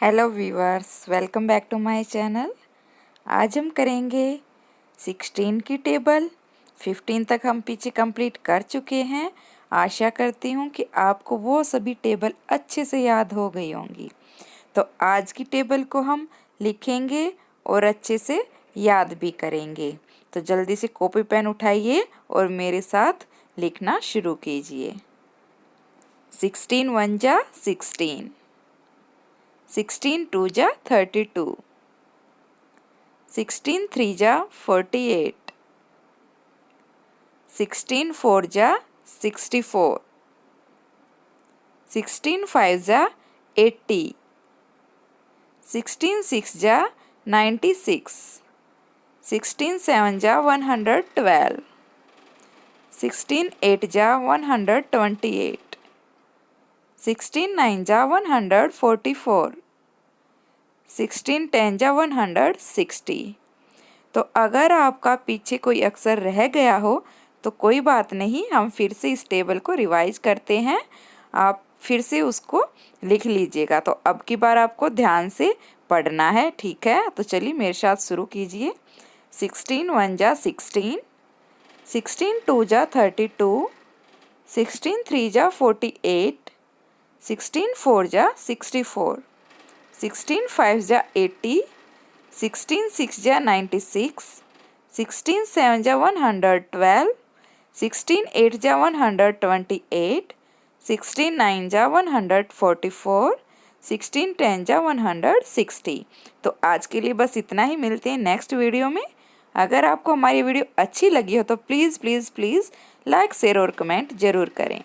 Hello viewers, welcome back to my channel. आज हम करेंगे 16 की टेबल। 15 तक हम पीछे कंप्लीट कर चुके हैं। आशा करती हूँ कि आपको वो सभी टेबल अच्छे से याद हो गई होंगी। तो आज की टेबल को हम लिखेंगे और अच्छे से याद भी करेंगे। तो जल्दी से कॉपी पेन उठाइए और मेरे साथ लिखना शुरू कीजिए। 16 1 जा 16, 16 2 जा 32, 16 3 जा 48, 16 4 जा 64, 16 5 जा 80, 16 6 जा 96, 16 7 जा 112, 16 8 जा 128, 16 9 जा 144, 16 10 जा 160। तो अगर आपका पीछे कोई अक्षर रह गया हो तो कोई बात नहीं, हम फिर से इस टेबल को रिवाइज करते हैं। आप फिर से उसको लिख लीजिएगा। तो अब की बार आपको ध्यान से पढ़ना है, ठीक है? तो चलिए मेरे साथ शुरू कीजिए। 16 1 जा 16, 16 2 जा 32, 16 3 जा 48, 16 4 जा 64, 16 5 जा 80, 16 6 जा 96, 16 7 जा 112, 16 8 जा 128, 16 9 जा 144, 16 10 जा 160। तो आज के लिए बस इतना ही। मिलते हैं नेक्स्ट वीडियो में। अगर आपको हमारी वीडियो अच्छी लगी हो तो please please please like share और कमेंट ज़रूर करें।